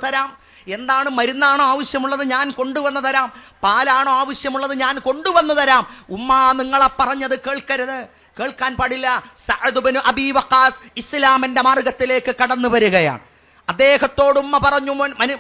തരാം. എന്താണ് മരുന്നാണോ ആവശ്യമുള്ളത് ഞാൻ കൊണ്ടുവന്ന് തരാം. പാലാണോ ആവശ്യമുള്ളത് ഞാൻ കൊണ്ടുവന്ന് തരാം. ഉമ്മ നിങ്ങളെ പറഞ്ഞത് കേൾക്കരുത്, കേൾക്കാൻ പാടില്ല. സഅദ് ഇബ്നു അബീ വഖാസ് ഇസ്ലാമിന്റെ മാർഗത്തിലേക്ക് കടന്നു വരികയാണ്. അദ്ദേഹത്തോട് ഉമ്മ പറഞ്ഞു,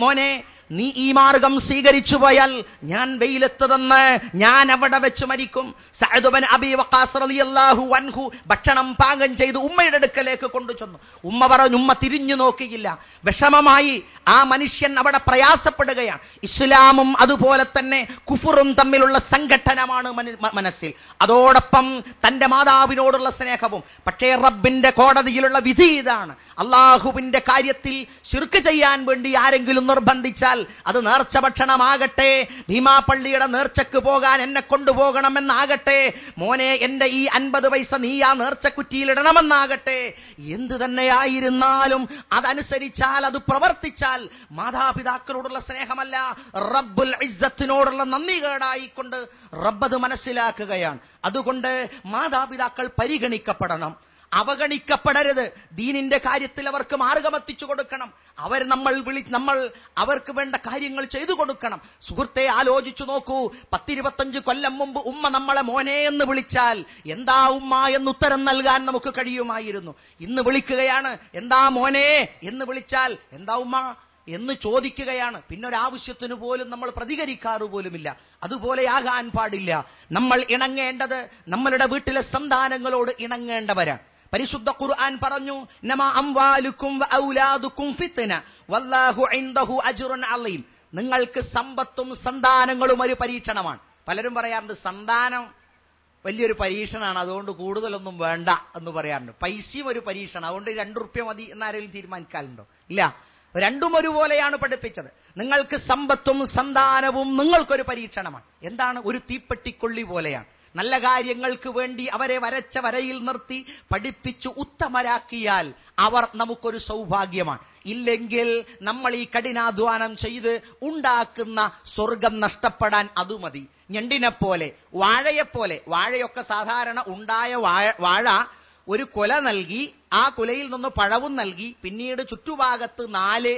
മോനെ നീ ഈ മാർഗം സ്വീകരിച്ചു പോയാൽ ഞാൻ വെയിലത്ത് നിന്ന് ഞാൻ അവിടെ വെച്ച് മരിക്കും. സഅദ് ഇബ്നു അബീ വഖാസ് റളിയല്ലാഹു അൻഹു ഭക്ഷണം പാകം ചെയ്ത് ഉമ്മയുടെ അടുക്കലേക്ക് കൊണ്ടുചെന്നു. ഉമ്മ പറഞ്ഞു, ഉമ്മ തിരിഞ്ഞു നോക്കിയില്ല. വിഷമമായി ആ മനുഷ്യൻ അവിടെ പ്രയാസപ്പെടുകയാണ്. ഇസ്ലാമും അതുപോലെ തന്നെ കുഫറും തമ്മിലുള്ള സംഘട്ടനമാണ് മനസ്സിൽ. അതോടൊപ്പം തന്റെ മാതാവിനോടുള്ള സ്നേഹവും. പക്ഷേ റബ്ബിന്റെ കോടതിയിലുള്ള വിധി ഇതാണ്, അള്ളാഹുവിന്റെ കാര്യത്തിൽ ശിർക്ക് ചെയ്യാൻ വേണ്ടി ആരെങ്കിലും നിർബന്ധിച്ചാൽ അത് നേർച്ച ഭക്ഷണമാകട്ടെ, ഭീമാപള്ളിയുടെ നേർച്ചക്ക് പോകാൻ എന്നെ കൊണ്ടുപോകണമെന്നാകട്ടെ, മോനെ എന്റെ ഈ 50 പൈസ നീ ആ നേർച്ചക്കുറ്റിയിലിടണമെന്നാകട്ടെ, എന്ത് തന്നെയായിരുന്നാലും അതനുസരിച്ചാൽ, അത് പ്രവർത്തിച്ചാൽ മാതാപിതാക്കളോടുള്ള സ്നേഹമല്ല, റബ്ബുൽ ഇസ്സത്തിനോടുള്ള നന്ദികേടായിക്കൊണ്ട് റബ്ബ് മനസ്സിലാക്കുകയാണ്. അതുകൊണ്ട് മാതാപിതാക്കൾ പരിഗണിക്കപ്പെടണം, അവഗണിക്കപ്പെടരുത്. ദീനിന്റെ കാര്യത്തിൽ അവർക്ക് മാർഗമെത്തിച്ചു കൊടുക്കണം. നമ്മൾ അവർക്ക് വേണ്ട കാര്യങ്ങൾ ചെയ്തു കൊടുക്കണം. സുഹൃത്തെ, ആലോചിച്ചു നോക്കൂ, 10-25 കൊല്ലം മുമ്പ് ഉമ്മ നമ്മളെ മോനെ എന്ന് വിളിച്ചാൽ എന്താ ഉമ്മ എന്ന് ഉത്തരം നൽകാൻ നമുക്ക് കഴിയുമായിരുന്നു. ഇന്ന് വിളിക്കുകയാണ്, എന്താ മോനെ എന്ന് വിളിച്ചാൽ എന്താ ഉമ്മ എന്ന് ചോദിക്കുകയാണ്. പിന്നെ ഒരാവശ്യത്തിന് പോലും നമ്മൾ പ്രതികരിക്കാറു പോലുമില്ല. അതുപോലെയാകാൻ പാടില്ല. നമ്മൾ ഇണങ്ങേണ്ടത് നമ്മളുടെ വീട്ടിലെ സന്താനങ്ങളോട് ഇണങ്ങേണ്ടവരാണ്. പരിശുദ്ധ ഖുർആൻ പറഞ്ഞു, നമാ അംവാലുക്കും വഔലാദുക്കും ഫിത്ന വല്ലാഹു ഇൻദഹു അജ്റുൻ അളീം. നിങ്ങൾക്ക് സമ്പത്തും സന്താനങ്ങളും ഒരു പരീക്ഷണമാണ്. പലരും പറയാറുണ്ട് സന്താനം വലിയൊരു പരീക്ഷണമാണ്, അതുകൊണ്ട് കൂടുതലൊന്നും വേണ്ട എന്ന് പറയാറുണ്ട്. പൈസയും ഒരു പരീക്ഷണം, അതുകൊണ്ട് 2 റുപ്യ മതി എന്നാരെങ്കിലും തീരുമാനിക്കാറുണ്ടോ? ഇല്ല, രണ്ടും ഒരുപോലെയാണ് പഠിപ്പിച്ചത്. നിങ്ങൾക്ക് സമ്പത്തും സന്താനവും നിങ്ങൾക്കൊരു പരീക്ഷണമാണ്. എന്താണ്? ഒരു തീപ്പെട്ടിക്കൊള്ളി പോലെയാണ്. നല്ല കാര്യങ്ങൾക്ക് വേണ്ടി അവരെ വരച്ച വരയിൽ നിർത്തി പഠിപ്പിച്ചു ഉത്തമരാക്കിയാൽ അവർ നമുക്കൊരു സൗഭാഗ്യമാണ്. ഇല്ലെങ്കിൽ നമ്മൾ ഈ കഠിനാധ്വാനം ചെയ്ത് ഉണ്ടാക്കുന്ന സ്വർഗം നഷ്ടപ്പെടാൻ അത് മതി. ഞണ്ടിനെപ്പോലെ, വാഴയെപ്പോലെ. വാഴയൊക്കെ സാധാരണ ഉണ്ടായ വാഴ ഒരു കുല നൽകി, ആ കുലയിൽ നിന്ന് പഴവും നൽകി, പിന്നീട് ചുറ്റുഭാഗത്ത് 4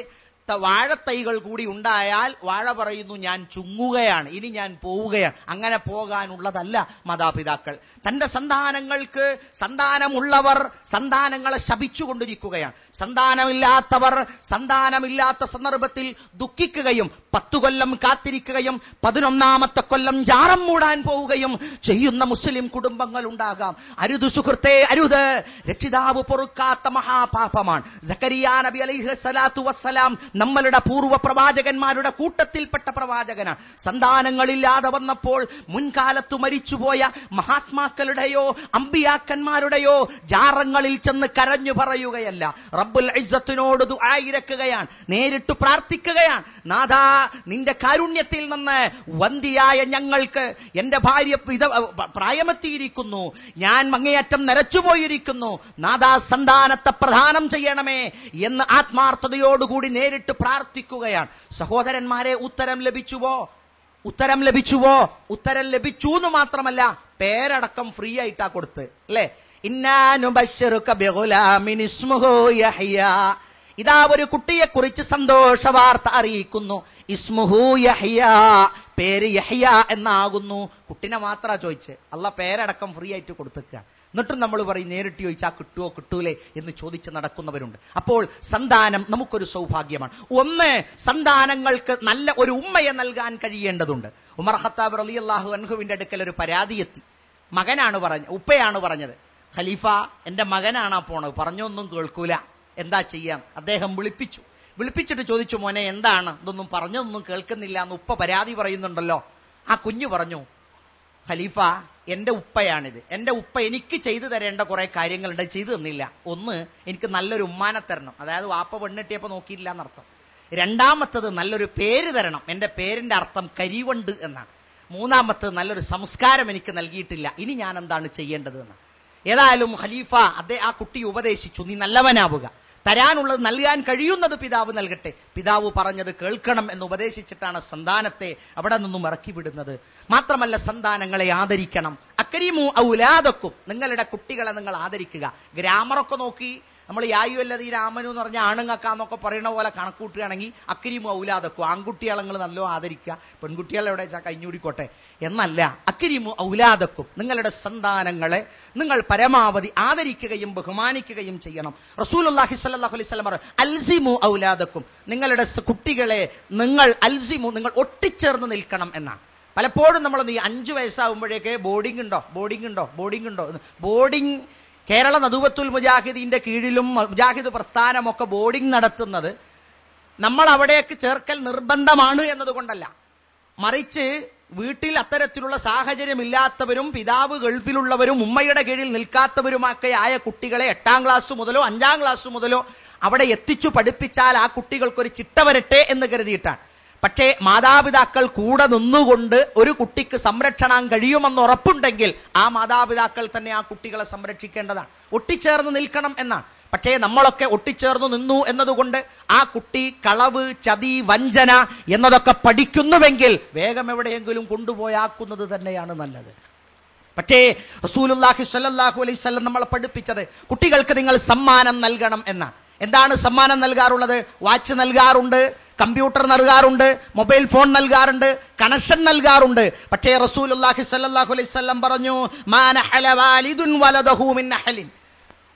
വാഴത്തൈകൾ കൂടി ഉണ്ടായാൽ വാഴ പറയുന്നു, ഞാൻ ചുങ്ങുകയാണ്, ഇനി ഞാൻ പോവുകയാണ്. അങ്ങനെ പോകാനുള്ളതല്ല മാതാപിതാക്കൾ. തന്റെ സന്താനങ്ങൾക്ക്, സന്താനമുള്ളവർ സന്താനങ്ങളെ ശപിച്ചുകൊണ്ടിരിക്കുകയാണ്. സന്താനമില്ലാത്തവർ സന്താനമില്ലാത്ത സന്ദർഭത്തിൽ ദുഃഖിക്കുകയും 10 കൊല്ലം കാത്തിരിക്കുകയും 11ാമത്തെ കൊല്ലം ജാറം മൂടാൻ പോവുകയും ചെയ്യുന്ന മുസ്ലിം കുടുംബങ്ങൾ ഉണ്ടാകാം. അരുത് സുഹൃത്തെ, അരുത്. രക്ഷിതാവ് പൊറുക്കാത്ത മഹാപാപമാണ്. സക്കരിയ നബി അലൈഹി സ്വലാത്തു വസ്സലാം നമ്മളുടെ പൂർവ്വ പ്രവാചകന്മാരുടെ കൂട്ടത്തിൽപ്പെട്ട പ്രവാചകനാണ്. സന്താനങ്ങളില്ലാതെ വന്നപ്പോൾ മുൻകാലത്ത് മരിച്ചുപോയ മഹാത്മാക്കളുടെയോ അമ്പിയാക്കന്മാരുടെയോ ജാറങ്ങളിൽ ചെന്ന് കരഞ്ഞു പറയുകയല്ല, റബ്ബുൽ ഇസ്സത്തിനോട് ദുആയിരക്കുകയാണ്, നേരിട്ട് പ്രാർത്ഥിക്കുകയാണ്. നാഥാ, നിന്റെ കാരുണ്യത്തിൽ നിന്ന് വന്ധ്യയായ ഞങ്ങൾക്ക്, എന്റെ ഭാര്യ പ്രായമെത്തിയിരിക്കുന്നു, ഞാൻ അങ്ങേയറ്റം നരച്ചുപോയിരിക്കുന്നു, നാഥാ സന്താനത്തെ പ്രദാനം ചെയ്യണമേ എന്ന് ആത്മാർത്ഥതയോടുകൂടി നേരിട്ട് പ്രാർത്ഥിക്കുകയാണ്. സഹോദരന്മാരെ, ഉത്തരം ലഭിച്ചുവോ? ഉത്തരം ലഭിച്ചുവോ? ഉത്തരം ലഭിച്ചു എന്ന് മാത്രമല്ല, പേരടക്കം ഫ്രീ ആയിട്ടാ കൊടുത്ത്, അല്ലേ? ഇന്നാ നുബശ്ശിറുക ബിഗുലാമിൻ ഇസ്മുഹു യഹ്യ. ഇതാ ഒരു കുട്ടിയെ കുറിച്ച് സന്തോഷ വാർത്ത അറിയിക്കുന്നു. ഇസ്മുഹു യഹ്യ, പേര് യഹ്യ എന്നാകുന്നു. കുട്ടിനെ മാത്രാ ചോദിച്ച്, അള്ളാഹ് പേരടക്കം ഫ്രീ ആയിട്ട് കൊടുത്തേക്കുക. എന്നിട്ടും നമ്മൾ പറയും നേരിട്ട് ചോദിച്ചാൽ കിട്ടുവോ കിട്ടൂലേ എന്ന് ചോദിച്ച് നടക്കുന്നവരുണ്ട്. അപ്പോൾ സന്താനം നമുക്കൊരു സൗഭാഗ്യമാണ്. ഒന്ന്, സന്താനങ്ങൾക്ക് നല്ല ഒരു ഉമ്മയെ നൽകാൻ കഴിയേണ്ടതുണ്ട്. ഉമർ ഖത്താബ് റളിയല്ലാഹു അൻഹുവിന്റെ അടുക്കൽ ഒരു പരാതി എത്തി. മകനാണ് പറഞ്ഞത്, ഉപ്പയാണ് പറഞ്ഞത്, ഖലീഫ എന്റെ മകനാണാ പോണത്, പറഞ്ഞൊന്നും കേൾക്കൂല, എന്താ ചെയ്യാം? അദ്ദേഹം വിളിപ്പിച്ചിട്ട് ചോദിച്ചു, മോനെ എന്താണ്, ഇതൊന്നും പറഞ്ഞൊന്നും കേൾക്കുന്നില്ല എന്ന് ഉപ്പ പരാതി പറയുന്നുണ്ടല്ലോ. ആ കുഞ്ഞു പറഞ്ഞു, ഖലീഫ എന്റെ ഉപ്പയാണിത്, എന്റെ ഉപ്പ എനിക്ക് ചെയ്തു തരേണ്ട കുറെ കാര്യങ്ങളുണ്ട്, ചെയ്തു തന്നില്ല. ഒന്ന്, എനിക്ക് നല്ലൊരു ഉമ്മാനെ തരണം, അതായത് വാപ്പ പെണ്ണിട്ടിയപ്പോ നോക്കിയില്ല എന്നർത്ഥം. രണ്ടാമത്തത്, നല്ലൊരു പേര് തരണം, എന്റെ പേരിന്റെ അർത്ഥം കരിവണ്ട് എന്നാണ്. മൂന്നാമത്തത്, നല്ലൊരു സംസ്കാരം എനിക്ക് നൽകിയിട്ടില്ല, ഇനി ഞാൻ എന്താണ് ചെയ്യേണ്ടത് എന്ന്. ഏതായാലും ഖലീഫ ആ കുട്ടി ഉപദേശിച്ചു, നീ നല്ലവനാവുക, തരാനുള്ളത് നൽകാൻ കഴിയുന്നത് പിതാവ് നൽകട്ടെ. പിതാവ് പറഞ്ഞത് കേൾക്കണം എന്ന് ഉപദേശിച്ചിട്ടാണ് സന്താനത്തെ അവിടെ നിന്നും ഇറക്കി വിടുന്നത്. മാത്രമല്ല, സന്താനങ്ങളെ ആദരിക്കണം. അക്രിമു ഔലാദക്കും, നിങ്ങളുടെ കുട്ടികളെ നിങ്ങൾ ആദരിക്കുക. ഗ്രാമറൊക്കെ നോക്കി നമ്മൾ യായുവല്ലദീന ആമനു എന്ന് പറഞ്ഞാൽ ആണുങ്ങക്കാന്നൊക്കെ പറയുന്ന പോലെ കണക്കൂട്ടുകയാണെങ്കിൽ അക്രിമു ഔലാദക്കും, ആൺകുട്ടികളെ നിങ്ങൾ നല്ലോ ആദരിക്കുക, പെൺകുട്ടികളെ എവിടെ വെച്ചാൽ കഴിഞ്ഞുകൂടിക്കോട്ടെ എന്നല്ല. അക്രിമു ഔലാദക്കും, നിങ്ങളുടെ സന്താനങ്ങളെ നിങ്ങൾ പരമാവധി ആദരിക്കുകയും ബഹുമാനിക്കുകയും ചെയ്യണം. റസൂലുള്ളാഹി സ്വല്ലല്ലാഹു അലൈഹി വസല്ലം പറഞ്ഞു, അൽസിമു ഔലാദക്കും, നിങ്ങളുടെ കുട്ടികളെ നിങ്ങൾ അൽസിമു, നിങ്ങൾ ഒട്ടിച്ചേർന്ന് നിൽക്കണം എന്നാണ്. പലപ്പോഴും നമ്മൾ 5 വയസ്സാകുമ്പോഴേക്ക് ബോർഡിംഗ് ഉണ്ടോ. ബോർഡിംഗ് കേരള നദുവത്തുൽ മുജാഹിദീന്റെ കീഴിലും മുജാഹിദ് പ്രസ്ഥാനമൊക്കെ ബോർഡിംഗ് നടത്തുന്നത് നമ്മൾ അവിടേക്ക് ചേർക്കൽ നിർബന്ധമാണ് എന്നതുകൊണ്ടല്ല, മറിച്ച് വീട്ടിൽ അത്തരത്തിലുള്ള സാഹചര്യമില്ലാത്തവരും പിതാവ് ഗൾഫിലുള്ളവരും ഉമ്മയുടെ കീഴിൽ നിൽക്കാത്തവരുമൊക്കെ ആയ കുട്ടികളെ 8ാം ക്ലാസ് മുതലോ 5ാം ക്ലാസ് മുതലോ അവിടെ എത്തിച്ചു പഠിപ്പിച്ചാൽ ആ കുട്ടികൾക്കൊരു ചിട്ട വരട്ടെ എന്ന് കരുതിയിട്ടാണ്. പക്ഷേ മാതാപിതാക്കൾ കൂടെ നിന്നുകൊണ്ട് ഒരു കുട്ടിക്ക് സംരക്ഷണം കഴിയുമെന്ന് ഉറപ്പുണ്ടെങ്കിൽ ആ മാതാപിതാക്കൾ തന്നെ ആ കുട്ടികളെ സംരക്ഷിക്കേണ്ടതാണ്. ഒട്ടിച്ചേർന്ന് നിൽക്കണം എന്നാണ്. പക്ഷേ നമ്മളൊക്കെ ഒട്ടിച്ചേർന്ന് നിന്നു എന്നതുകൊണ്ട് ആ കുട്ടി കളവ്, ചതി, വഞ്ചന എന്നതൊക്കെ പഠിക്കുന്നുവെങ്കിൽ വേഗം എവിടെയെങ്കിലും കൊണ്ടുപോയാക്കുന്നത് തന്നെയാണ് നല്ലത്. പക്ഷേ റസൂലുള്ളാഹി സ്വല്ലല്ലാഹു അലൈഹി വസല്ലം നമ്മളെ പഠിപ്പിച്ചത് കുട്ടികൾക്ക് നിങ്ങൾ സമ്മാനം നൽകണം എന്നാണ്. എന്താണ് സമ്മാനം നൽകാറുള്ളത്? വാച്ച് നൽകാറുണ്ട്, കമ്പ്യൂട്ടർ നൽകാറുണ്ട്, മൊബൈൽ ഫോൺ നൽകാറുണ്ട്, കണക്ഷൻ നൽകാറുണ്ട്. പക്ഷേ റസൂലുള്ളാഹി സ്വല്ലല്ലാഹു അലൈഹി വസല്ലം പറഞ്ഞു, മാ നഹല വാലിദുൻ വലദഹു മിൻ നഹലിൻ,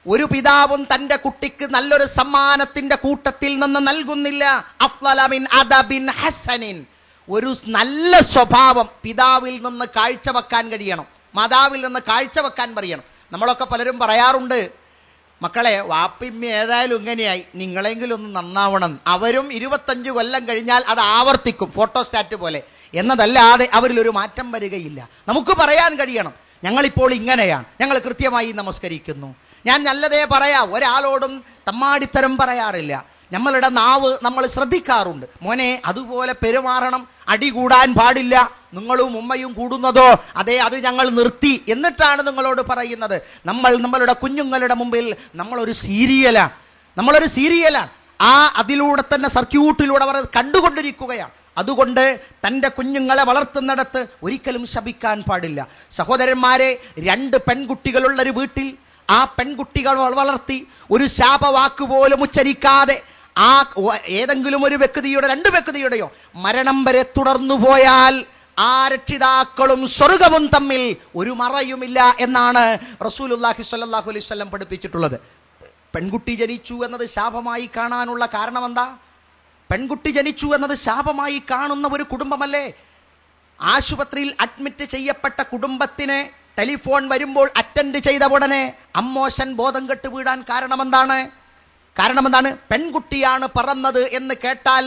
ഒരു പിതാവും തന്റെ കുട്ടിക്ക് നല്ലൊരു സമ്മാനത്തിന്റെ കൂട്ടത്തിൽ നിന്ന് നൽകുന്നില്ല. അഫ്ളല മിൻ അദബിൻ ഹസനിൻ, ഒരു നല്ല സ്വഭാവം പിതാവിൽ നിന്ന് കാഴ്ചവെക്കാൻ കഴിയണം, മാതാവിൽ നിന്ന് കാഴ്ചവെക്കാൻ പറയണം. നമ്മളൊക്കെ പലരും പറയാറുണ്ട്, മക്കളെ വാപ്പിമ്മ ഏതായാലും ഇങ്ങനെയായി, നിങ്ങളെങ്കിലും ഒന്ന് നന്നാവണം. അവരും 25 കൊല്ലം കഴിഞ്ഞാൽ അത് ആവർത്തിക്കും, ഫോട്ടോസ്റ്റാറ്റ് പോലെ എന്നതല്ലാതെ അവരിലൊരു മാറ്റം വരികയില്ല. നമുക്ക് പറയാൻ കഴിയണം, ഞങ്ങളിപ്പോൾ ഇങ്ങനെയാണ്, ഞങ്ങൾ കൃത്യമായി നമസ്കരിക്കുന്നു, ഞാൻ നല്ലതേ പറയാം, ഒരാളോടും തമ്മാടിത്തരം പറയാറില്ല, നമ്മളുടെ നാവ് നമ്മൾ ശ്രദ്ധിക്കാറുണ്ട്. മോനെ അതുപോലെ പെരുമാറണം, അടി കൂടാൻ പാടില്ല, നിങ്ങളും ഉമ്മയും കൂടുന്നതോ അതെ അത് ഞങ്ങൾ നിർത്തി എന്നിട്ടാണ് നിങ്ങളോട് പറയുന്നത്. നമ്മളുടെ കുഞ്ഞുങ്ങളുടെ മുമ്പിൽ നമ്മളൊരു സീരിയലാണ്. ആ അതിലൂടെ തന്നെ സർക്യൂട്ടിലൂടെ അവർ കണ്ടുകൊണ്ടിരിക്കുകയാണ്. അതുകൊണ്ട് തൻ്റെ കുഞ്ഞുങ്ങളെ വളർത്തുന്നിടത്ത് ഒരിക്കലും ശപിക്കാൻ പാടില്ല. സഹോദരന്മാരെ, 2 പെൺകുട്ടികളുള്ളൊരു വീട്ടിൽ ആ പെൺകുട്ടികൾ വളർത്തി ഒരു ശാപവാക്ക് പോലും ഉച്ചരിക്കാതെ ആ ഏതെങ്കിലും ഒരു വ്യക്തിയുടെ 2 വ്യക്തിയുടെയോ മരണം വരെ തുടർന്നു പോയാൽ ആ രക്ഷിതാക്കളും സ്വർഗവും തമ്മിൽ ഒരു മറയുമില്ല എന്നാണ് റസൂലുള്ളാഹി സ്വല്ലല്ലാഹു അലൈഹി വസല്ലം പഠിപ്പിച്ചിട്ടുള്ളത്. പെൺകുട്ടി ജനിച്ചു എന്നത് ശാപമായി കാണാനുള്ള കാരണം എന്താ? പെൺകുട്ടി ജനിച്ചു എന്നത് ശാപമായി കാണുന്ന ഒരു കുടുംബമല്ലേ? ആശുപത്രിയിൽ അഡ്മിറ്റ് ചെയ്യപ്പെട്ട കുടുംബത്തിന് ടെലിഫോൺ വരുമ്പോൾ അറ്റൻഡ് ചെയ്ത ഉടനെ അമ്മോശൻ ബോധം കെട്ട് വീഴാൻ കാരണമെന്താണ്? പെൺകുട്ടിയാണ് പറന്നത് എന്ന് കേട്ടാൽ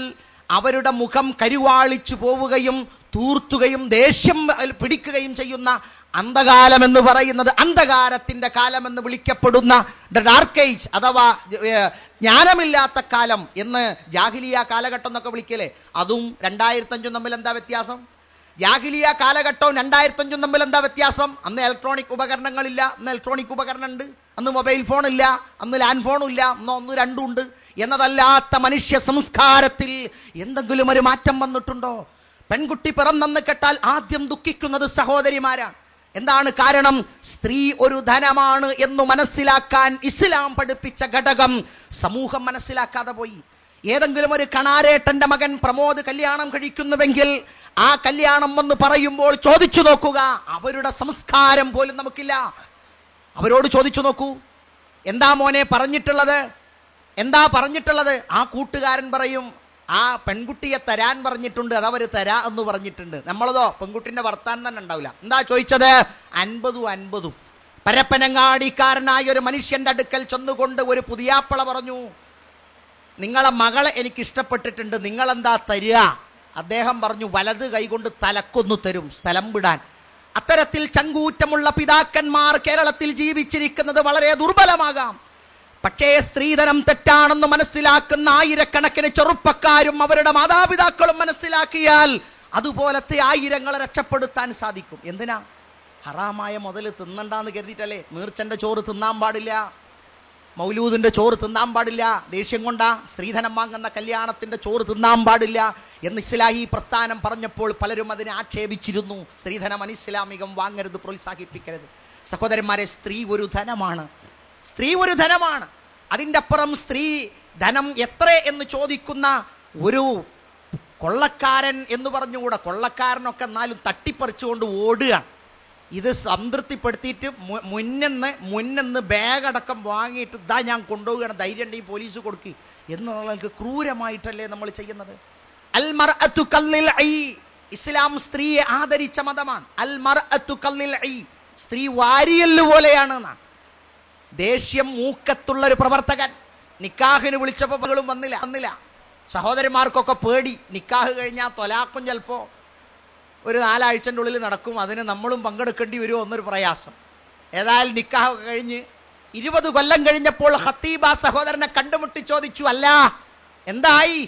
അവരുടെ മുഖം കരുവാളിച്ചു പോവുകയും തൂർത്തുകയും ദേഷ്യം പിടിക്കുകയും ചെയ്യുന്ന അന്ധകാലം എന്ന് പറയുന്നത്, അന്ധകാരത്തിന്റെ കാലം എന്ന് വിളിക്കപ്പെടുന്ന ഡാർക്ക് ഏജ് അഥവാ ജ്ഞാനമില്ലാത്ത കാലം എന്ന് ജാഹിലിയ കാലഘട്ടം എന്നൊക്കെ വിളിക്കലേ, അതും 2005 തമ്മിൽ എന്താ വ്യത്യാസം? ജാഹിലിയ കാലഘട്ടവും 2005 തമ്മിൽ എന്താ വ്യത്യാസം? അന്ന് ഇലക്ട്രോണിക് ഉപകരണങ്ങളില്ല, അന്ന് ഇലക്ട്രോണിക് ഉപകരണം ഉണ്ട്. അന്ന് മൊബൈൽ ഫോൺ ഇല്ല, അന്ന് ലാൻഡ് ഫോണും ഇല്ല, അന്ന് 1 2 ഉണ്ട് എന്നതല്ലാത്ത മനുഷ്യ സംസ്കാരത്തിൽ എന്തെങ്കിലും ഒരു മാറ്റം വന്നിട്ടുണ്ടോ? പെൺകുട്ടി പിറന്നെന്ന് കേട്ടാൽ ആദ്യം ദുഃഖിക്കുന്നത് സഹോദരിമാരാണ്. എന്താണ് കാരണം? സ്ത്രീ ഒരു ധനമാണ് എന്ന് മനസ്സിലാക്കാൻ ഇസ്ലാം പഠിപ്പിച്ച ഘടകം സമൂഹം മനസ്സിലാക്കാതെ പോയി. ഏതെങ്കിലും ഒരു കണാരേട്ടന്റെ മകൻ പ്രമോദ് കല്യാണം കഴിക്കുന്നുവെങ്കിൽ ആ കല്യാണം എന്ന് പറയുമ്പോൾ ചോദിച്ചു നോക്കുക, അവരുടെ സംസ്കാരം പോലും നമുക്കില്ല. അവരോട് ചോദിച്ചു നോക്കൂ, എന്താ മോനെ പറഞ്ഞിട്ടുള്ളത്? ആ കൂട്ടുകാരൻ പറയും, ആ പെൺകുട്ടിയെ തരാൻ പറഞ്ഞിട്ടുണ്ട്, അതവര് തരാ എന്ന് പറഞ്ഞിട്ടുണ്ട്. നമ്മളതോ പെൺകുട്ടിന്റെ വർത്താനം തന്നെ ഉണ്ടാവില്ല. എന്താ ചോദിച്ചത്? 50 പരപ്പനങ്ങാടിക്കാരനായ ഒരു മനുഷ്യന്റെ അടുക്കൽ ചെന്നുകൊണ്ട് ഒരു പുതിയാപ്പള പറഞ്ഞു, നിങ്ങളെ മകളെ എനിക്ക് ഇഷ്ടപ്പെട്ടിട്ടുണ്ട്, നിങ്ങളെന്താ തരിക? അദ്ദേഹം പറഞ്ഞു, വലത് കൈകൊണ്ട് തലക്കൊന്നു തരും, സ്ഥലം വിടാൻ. അത്തരത്തിൽ ചങ്കൂറ്റമുള്ള പിതാക്കന്മാർ കേരളത്തിൽ ജീവിച്ചിരിക്കുന്നത് വളരെ ദുർബലമാകാം. പക്ഷേ സ്ത്രീധനം തെറ്റാണെന്ന് മനസ്സിലാക്കുന്ന ആയിരക്കണക്കിന് ചെറുപ്പക്കാരും അവരുടെ മാതാപിതാക്കളും മനസ്സിലാക്കിയാൽ അതുപോലത്തെ ആയിരങ്ങളെ രക്ഷപ്പെടുത്താൻ സാധിക്കും. എന്തിനാ? ഹറാമായ മുതൽ തിന്നണ്ടെന്ന് കരുതിയിട്ടല്ലേ? നീർച്ചന്റെ ചോറ് തിന്നാൻ പാടില്ല, മൗലൂദിന്റെ ചോറ് തിന്നാൻ പാടില്ല, ദേഷ്യം കൊണ്ടാ സ്ത്രീധനം വാങ്ങുന്ന കല്യാണത്തിന്റെ ചോറ് തിന്നാൻ പാടില്ല എന്ന് ഇസ്ലാഹി പ്രസ്ഥാനം പറഞ്ഞപ്പോൾ പലരും അതിനെ ആക്ഷേപിച്ചിരുന്നു. സ്ത്രീധനം അനിസ്ലാമികം, വാങ്ങരുത്, പ്രോത്സാഹിപ്പിക്കരുത്. സഹോദരന്മാരെ, സ്ത്രീ ഒരു ധനമാണ്. അതിൻ്റെ അപ്പുറം സ്ത്രീ ധനം എത്ര എന്ന് ചോദിക്കുന്ന ഒരു കൊള്ളക്കാരൻ എന്ന് പറഞ്ഞുകൂടെ, കൊള്ളക്കാരനൊക്കെ എന്നാലും തട്ടിപ്പറിച്ചുകൊണ്ട് ഓടുകയാണ്. ഇത് സംതൃപ്തിപ്പെടുത്തിയിട്ട് മുന്നെന്ന് ബാഗടക്കം വാങ്ങിയിട്ട് ഇതാ ഞാൻ കൊണ്ടുപോവുകയാണ്, ധൈര്യം ഉണ്ടെങ്കിൽ പോലീസ് കൊടുക്കുക എന്നുള്ളത് ക്രൂരമായിട്ടല്ലേ നമ്മൾ ചെയ്യുന്നത്? അൽ മർഅതു കല്ലിൽ ഐ, ഇസ്ലാം സ്ത്രീയെ ആദരിച്ച മതമാണ്. അൽ മർഅതു കല്ലിൽ ഐ, സ്ത്രീ വാരിയല്ല് പോലെയാണ്. ദേഷ്യം മൂക്കത്തുള്ള ഒരു പ്രവർത്തകൻ നിക്കാഹിന് വിളിച്ചപ്പോൾ മകളും വന്നില്ല. സഹോദരിമാർക്കൊക്കെ പേടി, നിക്കാഹ് കഴിഞ്ഞാൽ തൊലാക്കും ചിലപ്പോൾ ഒരു 4 ആഴ്ചൻ്റെ ഉള്ളിൽ നടക്കും, അതിന് നമ്മളും പങ്കെടുക്കേണ്ടി വരുമോ എന്നൊരു പ്രയാസം. ഏതായാലും നിക്കാഹ് കഴിഞ്ഞ് 20 കൊല്ലം കഴിഞ്ഞപ്പോൾ ഖത്തീബ സഹോദരനെ കണ്ടുമുട്ടി ചോദിച്ചു, അല്ല എന്തായി?